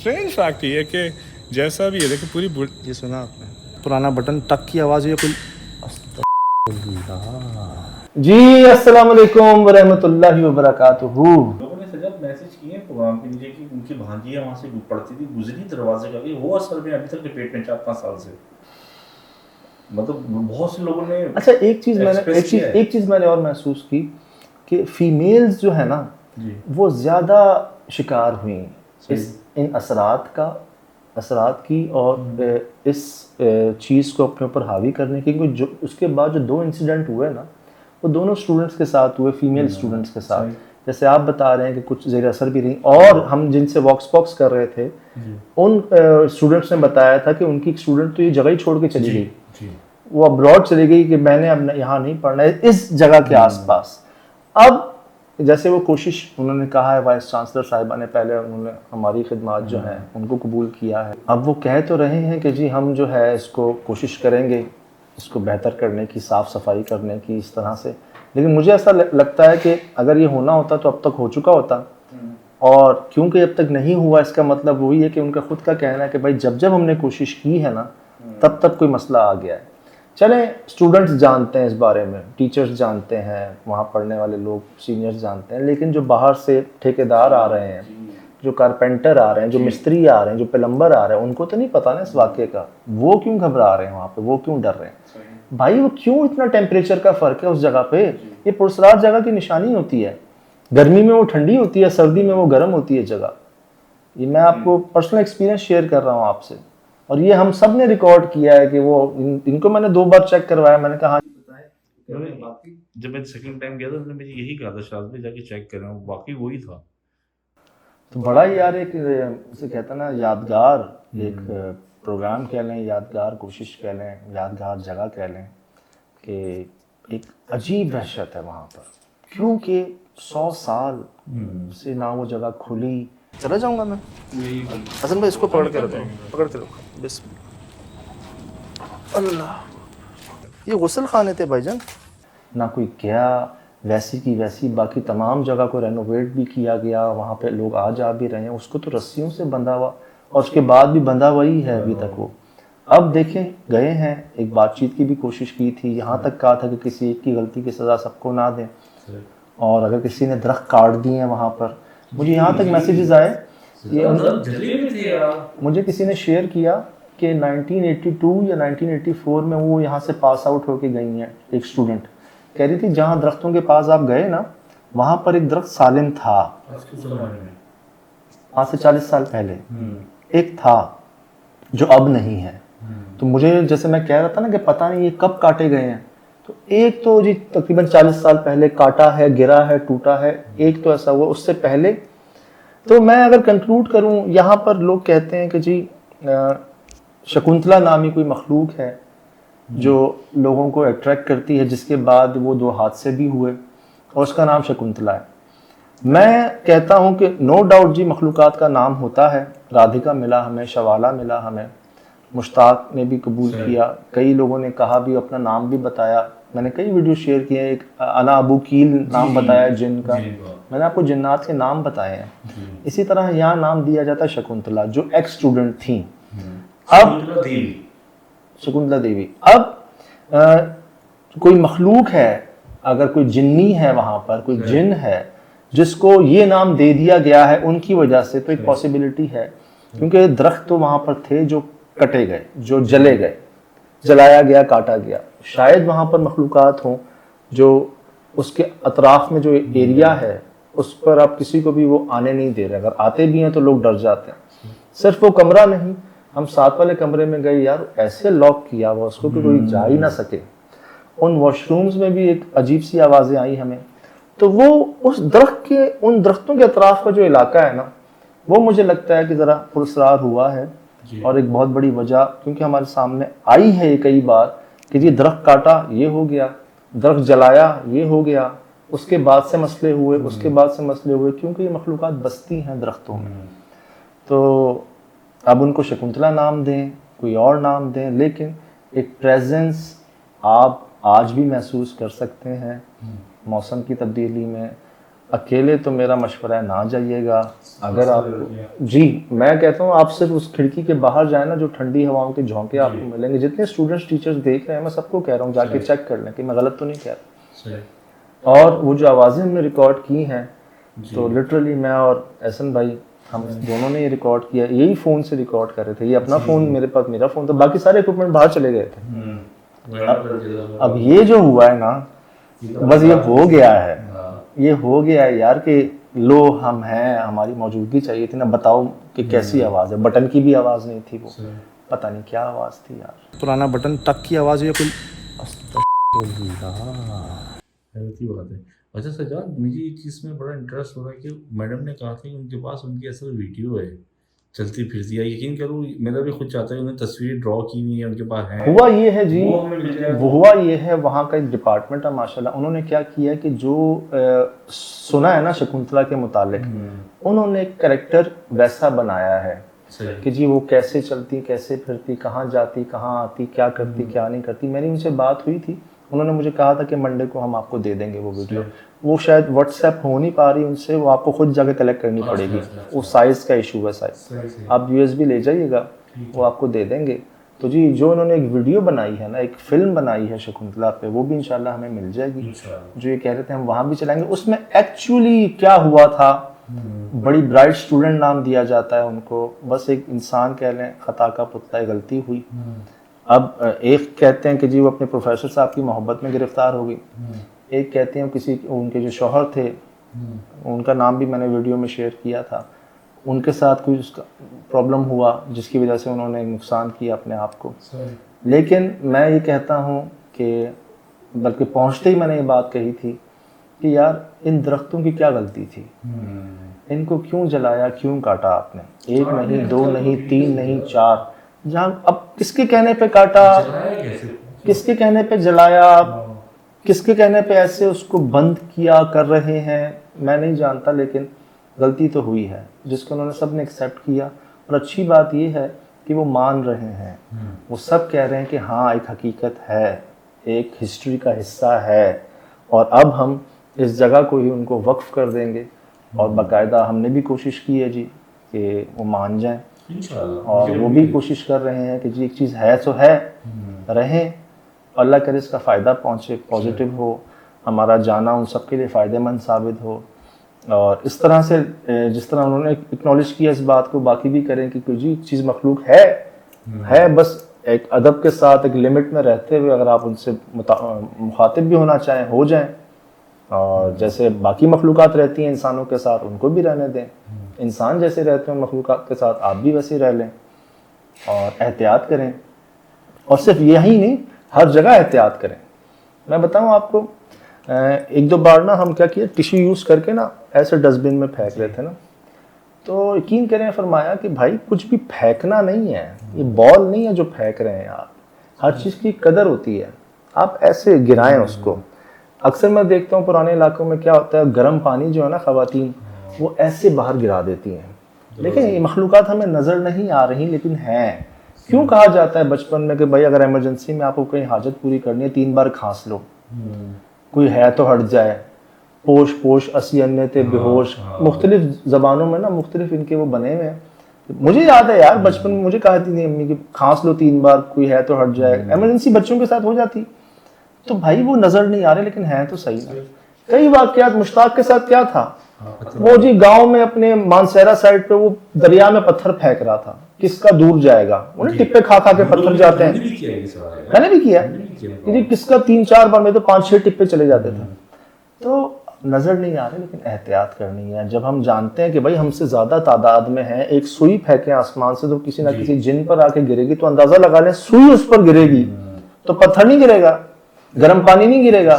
Strange fact ये है कि जैसा भी है देखिए पूरी ये सुना आपने पुराना बटन टक की आवाज़ हुई कोई जी। अस्सलाम वालेकुम वरहमतुल्लाहि वबरकातुहू। लोगों ने सजद मैसेज किए हैं प्रोग्राम के नीचे कि उनकी भांजियां वहां से पढ़ती थी गुजरी दरवाजे का भी वो असल में अभी तक डिबेट में 4-5 साल से मतलब बहुत से लोगों ने अच्छा एक चीज़ मैंने और महसूस की कि फीमेल्स जो है ना वो ज़्यादा शिकार हुई इन असरात की और इस चीज़ को अपने ऊपर हावी करने की, क्योंकि जो उसके बाद जो 2 इंसिडेंट हुए ना वो दोनों स्टूडेंट्स के साथ हुए, फीमेल स्टूडेंट्स के साथ। जैसे आप बता रहे हैं कि कुछ ज़ेर असर भी रही, और हम जिनसे वॉक्स पॉक्स कर रहे थे उन स्टूडेंट्स ने बताया था कि उनकी एक स्टूडेंट तो ये जगह ही छोड़ के चली गई, वो अब्रॉड चली गई कि मैंने अब यहाँ नहीं पढ़ना है इस जगह के आसपास। अब जैसे वो कोशिश उन्होंने कहा है, वाइस चांसलर साहिबा ने पहले उन्होंने हमारी खिदमत जो हैं उनको कबूल किया है, अब वो कह तो रहे हैं कि जी हम जो है इसको कोशिश करेंगे इसको बेहतर करने की, साफ़ सफाई करने की इस तरह से। लेकिन मुझे ऐसा लगता है कि अगर ये होना होता तो अब तक हो चुका होता, और क्योंकि अब तक नहीं हुआ इसका मतलब वही है कि उनका खुद का कहना है कि भाई जब जब हमने कोशिश की है ना तब तब कोई मसला आ गया है। चलें, स्टूडेंट्स जानते हैं इस बारे में, टीचर्स जानते हैं, वहाँ पढ़ने वाले लोग सीनियर्स जानते हैं, लेकिन जो बाहर से ठेकेदार आ रहे हैं, जो कारपेंटर आ रहे हैं, जो मिस्त्री आ रहे हैं, जो प्लम्बर आ रहे हैं, उनको तो नहीं पता ना इस वाक़े का। वो क्यों घबरा रहे हैं वहाँ पे, वो क्यों डर रहे हैं भाई, वो क्यों इतना टेम्परेचर का फ़र्क है उस जगह पे। ये पुरसरार जगह की निशानी होती है, गर्मी में वो ठंडी होती है, सर्दी में वो गर्म होती है जगह। ये मैं आपको पर्सनल एक्सपीरियंस शेयर कर रहा हूँ आपसे, और ये हम सब ने रिकॉर्ड किया है कि वो इनको मैंने 2 बार चेक करवाया, मैंने कहा जब मैं सेकंड टाइम गया था उन्होंने मुझे यही कहा था शायद में जाके चेक करें, वाकई वही था। तो बड़ा ही यार एक उसे कहता ना यादगार एक प्रोग्राम कह लें, यादगार कोशिश कह लें, यादगार जगह कह लें कि एक अजीब वहशत है वहाँ पर, क्योंकि 100 साल से ना वो जगह खुली। चला जाऊँगा मैं हसन भाई, इसको पकड़ के रखो अल्लाह। ये गुस्ल खाने थे भाईजान, ना कोई क्या वैसी की वैसी, बाकी तमाम जगह को रेनोवेट भी किया गया, वहाँ पे लोग आ जा भी रहे हैं, उसको तो रस्सियों से बंधा हुआ और उसके बाद भी बंधा हुआ ही है अभी तक वो। अब देखें, गए हैं, एक बातचीत की भी कोशिश की थी, यहाँ तक कहा था कि किसी एक की गलती की सज़ा सबको ना दें, और अगर किसी ने दरख्त काट दिए हैं वहाँ पर, मुझे यहाँ तक मैसेजेस आए, मुझे किसी ने शेयर किया कि 1982 या 1984 में वो यहाँ से पास आउट होके गई हैं। एक स्टूडेंट कह रही थी जहाँ दरख्तों के पास आप गए ना वहाँ पर एक दरख्त सालिम था, आज से 40 साल पहले एक था जो अब नहीं है। तो मुझे, जैसे मैं कह रहा था ना कि पता नहीं ये कब काटे गए हैं, तो एक तो जी तकरीबन 40 साल पहले काटा है, गिरा है, टूटा है, एक तो ऐसा हुआ। उससे पहले तो मैं अगर कंक्लूड करूं, यहाँ पर लोग कहते हैं कि जी शकुंतला नामी कोई मखलूक है जो लोगों को अट्रैक्ट करती है, जिसके बाद वो 2 हादसे भी हुए और उसका नाम शकुंतला है। मैं कहता हूं कि नो डाउट जी मखलूकात का नाम होता है, राधिका मिला हमें, शवाला मिला हमें, मुश्ताक ने भी कबूल किया, कई लोगों ने कहा भी, अपना नाम भी बताया, मैंने कई वीडियो शेयर किए हैं। एक अना अबू कील नाम बताया जिन का, मैंने आपको जिन्नात के नाम बताए हैं। इसी तरह यहाँ नाम दिया जाता है शकुंतला, जो एक्स स्टूडेंट थी। अब शकुंतला देवी, अब कोई मखलूक है, अगर कोई जिन्नी है वहाँ पर, कोई जिन है जिसको ये नाम दे दिया गया है उनकी वजह से, तो एक पॉसिबिलिटी है, क्योंकि दरख्त तो वहाँ पर थे जो कटे गए, जो जले गए, जलाया गया, काटा गया। शायद वहाँ पर मखलूकात हों जो उसके अतराफ में जो एरिया है उस पर आप किसी को भी वो आने नहीं दे रहे, अगर आते भी हैं तो लोग डर जाते हैं। सिर्फ वो कमरा नहीं, हम साथ वाले कमरे में गए यार, ऐसे लॉक किया हुआ उसको कि कोई जा ही ना सके। उन वॉशरूम्स में भी एक अजीब सी आवाज़ें आई हमें। तो वो उस दरख्त के, उन दरख्तों के अतराफ का जो इलाका है ना, वो मुझे लगता है कि ज़रा पुरस्रार हुआ है, और एक बहुत बड़ी वजह क्योंकि हमारे सामने आई है ये कई बार कि ये दरख्त काटा ये हो गया, दरख्त जलाया ये हो गया, उसके बाद से मसले हुए, उसके बाद से मसले हुए, क्योंकि ये मखलूकात बसती हैं दरख्तों में। तो अब उनको शकुंतला नाम दें, कोई और नाम दें, लेकिन एक प्रेजेंस आप आज भी महसूस कर सकते हैं मौसम की तब्दीली में। अकेले तो मेरा मशवरा है ना जाइएगा। अगर आप जी, मैं कहता हूँ आप सिर्फ उस खिड़की के बाहर जाए ना, जो ठंडी हवाओं के झोंके आपको मिलेंगे, जितने स्टूडेंट्स टीचर्स देख रहे हैं, मैं सबको कह रहा हूँ जाके चेक कर लें कि मैं गलत तो नहीं कह रहा। और वो जो आवाज़ें हमने रिकॉर्ड की हैं, तो लिटरली मैं और एहसन भाई हम दोनों ने ये रिकॉर्ड किया, यही फ़ोन से रिकॉर्ड कर रहे थे। ये अपना फ़ोन, मेरे पास मेरा फ़ोन था, बाकी सारे इक्विपमेंट बाहर चले गए थे। अब ये जो हुआ है ना, बस ये हो गया है, ये हो गया है यार कि लो हम हैं, हमारी मौजूदगी चाहिए थी ना। बताओ कि कैसी आवाज़ है, बटन की भी आवाज़ नहीं थी, वो पता नहीं क्या आवाज़ थी यार। पुराना बटन टक की आवाज़ या कोई ऐसी बात है। अच्छा सजाद, मुझे एक चीज़ में बड़ा इंटरेस्ट हो रहा है कि मैडम ने कहा था कि उनके पास उनकी असल वीडियो है चलती फिरती है। यकीन करो मेरा भी खुद चाहता है उन्हें तस्वीरें ड्रॉ की हुई है उनके पास है। हुआ ये है जी, वो हमें मिल जाए। वो हुआ ये है, वहाँ का एक डिपार्टमेंट है माशाल्लाह, उन्होंने क्या किया कि जो सुना है ना शकुंतला के मुतालिक, उन्होंने एक कैरेक्टर वैसा बनाया है कि जी वो कैसे चलती, कैसे फिरती, कहाँ जाती, कहाँ आती, क्या करती, क्या नहीं करती। मेरी उनसे बात हुई थी, उन्होंने मुझे कहा था कि मंडे को हम आपको दे देंगे वो वीडियो। वो शायद व्हाट्सएप हो नहीं पा रही उनसे, वो आपको खुद जाके कलेक्ट करनी पड़ेगी। वो साइज़ का इशू है, साइज़ आप यूएसबी ले जाइएगा, वो आपको दे देंगे। तो जी जो इन्होंने एक वीडियो बनाई है ना, एक फिल्म बनाई है शकुंतला पे, वो भी इंशाल्लाह हमें मिल जाएगी। जो ये कह रहे थे हम वहाँ भी चलाएंगे। उसमें एक्चुअली क्या हुआ था, बड़ी ब्राइट स्टूडेंट नाम दिया जाता है उनको, बस एक इंसान कह लें, खता का पुतला, गलती हुई। अब एक कहते हैं कि जी वो अपने प्रोफेसर साहब की मोहब्बत में गिरफ्तार हो गई, एक कहते हैं किसी उनके जो शौहर थे, उनका नाम भी मैंने वीडियो में शेयर किया था, उनके साथ कोई उसका प्रॉब्लम हुआ जिसकी वजह से उन्होंने नुकसान किया अपने आप को। लेकिन मैं ये कहता हूँ कि बल्कि पहुँचते ही मैंने ये बात कही थी कि यार इन दरख्तों की क्या गलती थी, इनको क्यों जलाया, क्यों काटा आपने? एक नहीं, दो नहीं, तीन नहीं, चार। जहाँ अब किसके कहने पे काटा, किसके कहने पे जलाया, किसके कहने पे ऐसे उसको बंद किया कर रहे हैं, मैं नहीं जानता। लेकिन गलती तो हुई है जिसको उन्होंने सब ने एक्सेप्ट किया। और अच्छी बात ये है कि वो मान रहे हैं, वो सब कह रहे हैं कि हाँ एक हकीकत है, एक हिस्ट्री का हिस्सा है, और अब हम इस जगह को ही उनको वक्फ कर देंगे। और बाकायदा हमने भी कोशिश की है जी कि वो मान जाएं, और वो भी कोशिश कर रहे हैं कि जी एक चीज़ है तो है, रहें, अल्लाह करे इसका फ़ायदा पहुँचे, पॉजिटिव हो, हमारा जाना उन सबके लिए फ़ायदेमंद साबित हो। और इस तरह से जिस तरह उन्होंने एक्नॉलेज किया इस बात को, बाकी भी करें कि कोई जी चीज़ मखलूक है, बस एक अदब के साथ, एक लिमिट में रहते हुए अगर आप उनसे मुखातिब भी होना चाहें हो जाएं, और जैसे बाकी मखलूक़ात रहती हैं इंसानों के साथ, उनको भी रहने दें। इंसान जैसे रहते हैं मखलूक़ात के साथ, आप भी वैसे रह लें, और एहतियात करें। और सिर्फ यही नहीं, हर जगह एहतियात करें। मैं बताऊं आपको, एक दो बार ना हम क्या किए, टिश्यू यूज़ करके ना ऐसे डस्टबिन में फेंक रहे थे ना, तो यकीन करें फरमाया कि भाई कुछ भी फेंकना नहीं है, ये बॉल नहीं है जो फेंक रहे हैं आप, हर चीज़ की कदर होती है, आप ऐसे गिराएं उसको। अक्सर मैं देखता हूँ पुराने इलाकों में क्या होता है, गर्म पानी जो है ना ख़वातीन वो ऐसे बाहर गिरा देती हैं। लेकिन ये मखलूक़ात हमें नज़र नहीं आ रही, लेकिन हैं। क्यों कहा जाता है बचपन में कि भाई अगर इमरजेंसी में आपको कहीं हाजत पूरी करनी है 3 बार खांस लो, कोई है तो हट जाए, पोश पोश असी अन्य थे बेहोश। मुख्तलिफ ज़बानों में ना मुख्तलिफ इनके वो बने हुए हैं। मुझे याद है यार बचपन में मुझे कहा थी अम्मी कि खांस लो 3 बार, कोई है तो हट जाए। इमरजेंसी बच्चों के साथ हो जाती, तो भाई वो नज़र नहीं आ रहे, लेकिन है तो सही ना। कई वाक़यात मुश्ताक के साथ क्या था, वो जी गांव में अपने मानसेरा साइड पे वो दरिया में पत्थर फेंक रहा था, किसका दूर जाएगा, उन्हें टिप्पे खा खा के पत्थर जाते हैं। मैंने भी किया जी, किसका 3-4 बार में तो 5-6 टिप्पे चले जाते थे। तो नजर नहीं आ रहे, लेकिन एहतियात करनी है। जब हम जानते हैं कि भाई हमसे ज्यादा तादाद में है, एक सुई फेंके आसमान से तो किसी ना किसी जिन पर आके गिरेगी, तो अंदाजा लगा लें सुई उस पर गिरेगी तो पत्थर नहीं गिरेगा, गर्म पानी नहीं गिरेगा।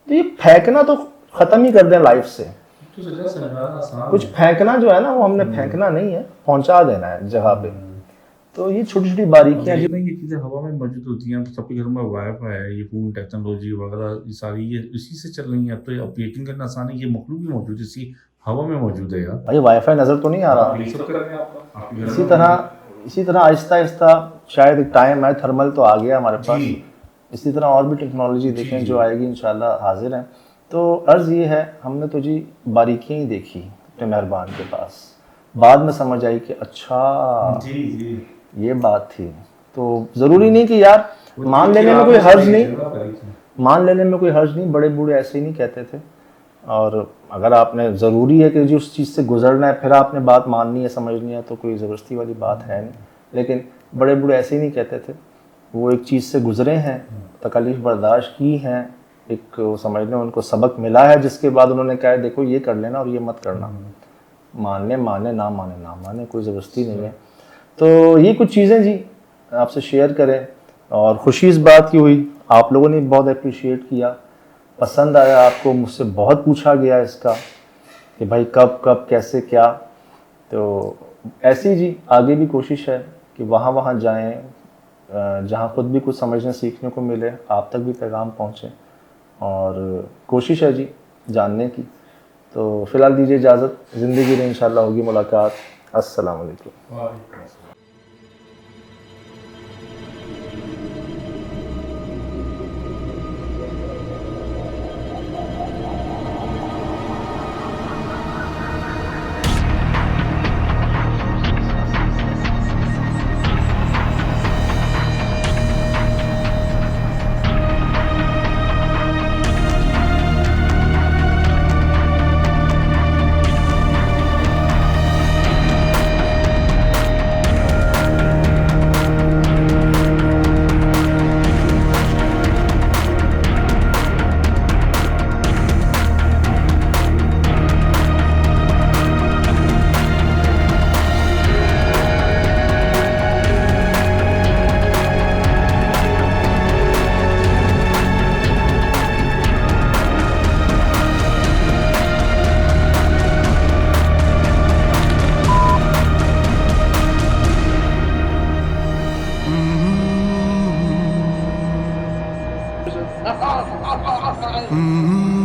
तो ये फेंकना तो खत्म ही कर दें लाइफ से। कुछ फेंकना जो है ना, वो हमने फेंकना नहीं है, पहुंचा देना है जगह पे। तो ये छोटी छोटी बारीकियां ये चीज़ें हवा में मौजूद होती हैं। सबके घरों में वाईफाई है, ये फोन टेक्नोलॉजी वगैरह ये सारी ये इसी से चल रही है। अब तो अब यकीन करना आसान है, ये मखलूक भी मौजूद है, इसी हवा में मौजूद है यार। भाई वाईफाई नजर तो नहीं आ रहा। इसी तरह आहिस्ता आहिस्ता शायद एक टाइम है, थर्मल तो आ गया हमारे पास, इसी तरह और भी टेक्नोलॉजी देखें जो आएगी इंशाल्लाह हाजिर है। तो अर्ज़ ये है, हमने तो जी बारीकियाँ ही देखी अपने मेहरबान के पास, बाद में समझ आई कि अच्छा जी जी ये बात थी। तो ज़रूरी नहीं कि यार मान लेने में कोई हर्ज नहीं, मान लेने में कोई हर्ज नहीं, बड़े बूढ़े ऐसे ही नहीं कहते थे। और अगर आपने ज़रूरी है कि जो उस चीज़ से गुजरना है, फिर आपने बात माननी है, समझनी है, तो कोई ज़बरदस्ती वाली बात है नहीं। लेकिन बड़े बूढ़े ऐसे ही नहीं कहते थे, वो एक चीज़ से गुजरे हैं, तकलीफ़ बर्दाश्त की हैं, एक समझ लें उनको सबक मिला है, जिसके बाद उन्होंने कहा है देखो ये कर लेना और ये मत करना, मानने माने ना माने ना माने, कोई ज़बरदस्ती नहीं है। तो ये कुछ चीज़ें जी आपसे शेयर करें, और खुशी इस बात की हुई, आप लोगों ने बहुत अप्रिशिएट किया, पसंद आया आपको, मुझसे बहुत पूछा गया इसका कि भाई कब कब कैसे क्या। तो ऐसे ही जी आगे भी कोशिश है कि वहाँ वहाँ जाएं जहाँ खुद भी कुछ समझने सीखने को मिले, आप तक भी पैगाम पहुँचे, और कोशिश है जी जानने की। तो फ़िलहाल दीजिए इजाज़त, ज़िंदगी में इंशाल्लाह होगी मुलाकात। अस्सलाम वालेकुम। Mm-hmm.